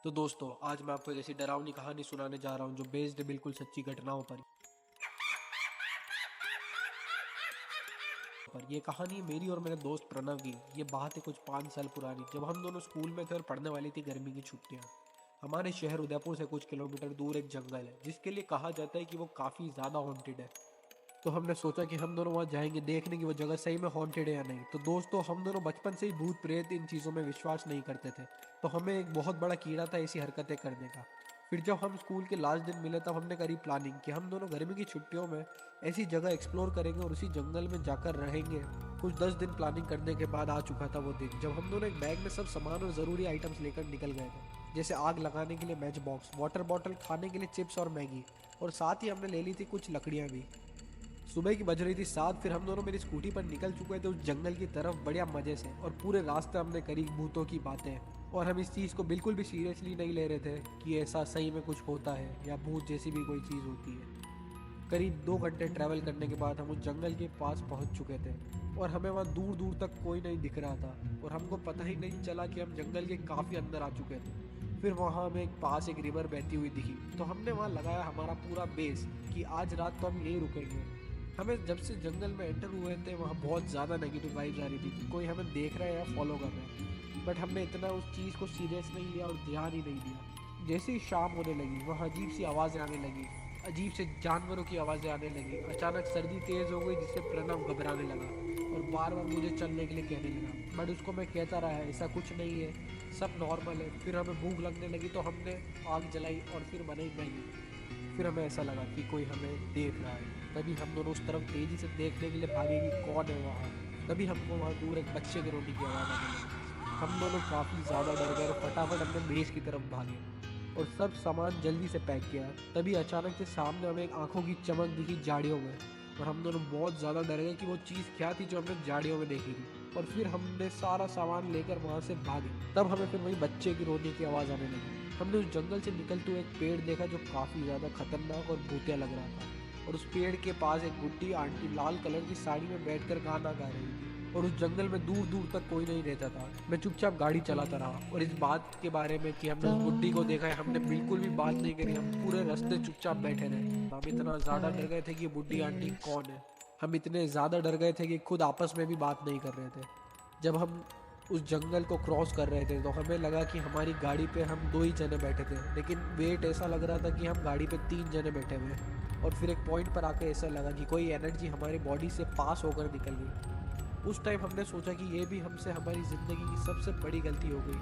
तो दोस्तों आज मैं आपको एक ऐसी डरावनी कहानी सुनाने जा रहा हूँ जो बेस्ड है बिल्कुल सच्ची घटनाओं पर ये कहानी मेरी और मेरे दोस्त प्रणव की। ये बात है कुछ 5 साल पुरानी, जब हम दोनों स्कूल में थे और पढ़ने वाली थी गर्मी की छुट्टियाँ। हमारे शहर उदयपुर से कुछ किलोमीटर दूर एक जंगल है जिसके लिए कहा जाता है कि वो काफ़ी ज़्यादा हॉन्टेड है। तो हमने सोचा कि हम दोनों वहाँ जाएंगे देखने की वो जगह सही में हॉन्टेड है या नहीं। तो दोस्तों हम दोनों बचपन से ही भूत प्रेत इन चीज़ों में विश्वास नहीं करते थे, तो हमें एक बहुत बड़ा कीड़ा था ऐसी हरकतें करने का। फिर जब हम स्कूल के लास्ट दिन मिले तब हमने करी प्लानिंग कि हम दोनों गर्मी की छुट्टियों में ऐसी जगह एक्सप्लोर करेंगे और उसी जंगल में जाकर रहेंगे। कुछ 10 दिन प्लानिंग करने के बाद आ चुका था वो दिन जब हम दोनों एक बैग में सब सामान और ज़रूरी आइटम्स लेकर निकल गए थे, जैसे आग लगाने के लिए मैच बॉक्स, वाटर बॉटल, खाने के लिए चिप्स और मैगी, और साथ ही हमने ले ली थी कुछ लकड़ियाँ भी। सुबह की बज रही थी 7। फिर हम दोनों मेरी स्कूटी पर निकल चुके थे उस जंगल की तरफ बढ़िया मजे से, और पूरे रास्ते हमने करी भूतों की बातें। और हम इस चीज़ को बिल्कुल भी सीरियसली नहीं ले रहे थे कि ऐसा सही में कुछ होता है या भूत जैसी भी कोई चीज़ होती है। करीब 2 घंटे ट्रैवल करने के बाद हम उस जंगल के पास पहुंच चुके थे और हमें वहाँ दूर दूर तक कोई नहीं दिख रहा था और हमको पता ही नहीं चला कि हम जंगल के काफ़ी अंदर आ चुके थे। फिर वहाँ हमें एक रिवर बहती हुई दिखी, तो हमने वहाँ लगाया हमारा पूरा बेस कि आज रात तो हम यहीं रुकेंगे। हमें जब से जंगल में एंटर हुए थे वहाँ बहुत ज़्यादा नेगेटिव वाइब्स आ रही थी कि कोई हमें देख रहा है या फॉलो कर रहा है, बट हमने इतना उस चीज़ को सीरियस नहीं लिया और ध्यान ही नहीं दिया। जैसे ही शाम होने लगी वहाँ अजीब सी आवाज़ें आने लगी, अजीब से जानवरों की आवाज़ें आने लगी। अचानक सर्दी तेज़ हो गई जिससे प्रणव घबराने लगा और बार बार मुझे चलने के लिए कहने लगा, बट उसको मैं कहता रहा है ऐसा कुछ नहीं है, सब नॉर्मल है। फिर हमें भूख लगने लगी तो हमने आग जलाई और फिर बनाई मैगी। फिर हमें ऐसा लगा कि कोई हमें देख रहा है, तभी हम दोनों उस तरफ तेज़ी से देखने के लिए भागे कि कौन है वहाँ। तभी हमको वहाँ दूर एक बच्चे के रोने की आवाज़ आने लगी। हम दोनों काफ़ी ज़्यादा डर गए और फटाफट अपने मेज़ की तरफ भागे और सब सामान जल्दी से पैक किया। तभी अचानक से सामने हमें एक आंखों की चमक दिखी झाड़ियों में, और हम दोनों बहुत ज़्यादा डर गए कि वो चीज़ क्या थी जो हमने झाड़ियों में देखी थी। और फिर हमने सारा सामान लेकर वहाँ से भागे। तब हमें फिर वही बच्चे की रोने की आवाज़ आने लगी। हमने उस जंगल से निकलते हुए एक पेड़ देखा जो काफ़ी ज़्यादा खतरनाक और भूतिया लग रहा था, और उस पेड़ के पास एक बुड्ढी आंटी लाल कलर की साड़ी में बैठकर गाना गा रही थी। और उस जंगल में दूर दूर तक कोई नहीं रहता था। मैं चुपचाप गाड़ी चलाता रहा और इस बात के बारे में कि हमने उस बुड्ढी को देखा है हमने बिल्कुल भी बात नहीं करी। हम पूरे रास्ते चुपचाप बैठे रहे। हम इतना ज़्यादा डर गए थे कि बुड्ढी आंटी कौन है। हम इतने ज़्यादा डर गए थे कि खुद आपस में भी बात नहीं कर रहे थे। जब हम उस जंगल को क्रॉस कर रहे थे तो हमें लगा कि हमारी गाड़ी पे हम 2 ही जने बैठे थे, लेकिन वेट ऐसा लग रहा था कि हम गाड़ी पे 3 जने बैठे हुए हैं। और फिर एक पॉइंट पर आके ऐसा लगा कि कोई एनर्जी हमारी बॉडी से पास होकर निकल गई। उस टाइम हमने सोचा कि ये भी हमसे हमारी ज़िंदगी की सबसे बड़ी गलती हो गई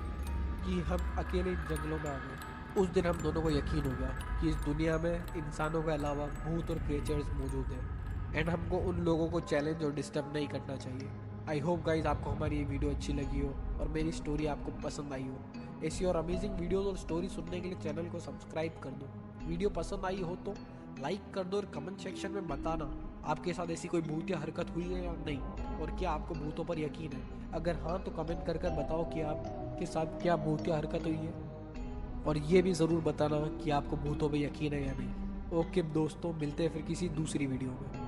कि हम अकेले इन जंगलों में आ गए। उस दिन हम दोनों को यकीन हो गया कि इस दुनिया में इंसानों के अलावा भूत और क्रिएचर्स मौजूद हैं, एंड हमको उन लोगों को चैलेंज और डिस्टर्ब नहीं करना चाहिए। आई होप गाइज आपको हमारी ये वीडियो अच्छी लगी हो और मेरी स्टोरी आपको पसंद आई हो। ऐसी और अमेजिंग वीडियोस और स्टोरी सुनने के लिए चैनल को सब्सक्राइब कर दो। वीडियो पसंद आई हो तो लाइक कर दो और कमेंट सेक्शन में बताना आपके साथ ऐसी कोई भूतिया हरकत हुई है या नहीं, और क्या आपको भूतों पर यकीन है। अगर हाँ तो कमेंट कर बताओ कि आपके साथ क्या भूतिया हरकत हुई है, और ये भी ज़रूर बताना कि आपको भूतों पर यकीन है या नहीं। ओके दोस्तों, मिलते हैं फिर किसी दूसरी वीडियो में।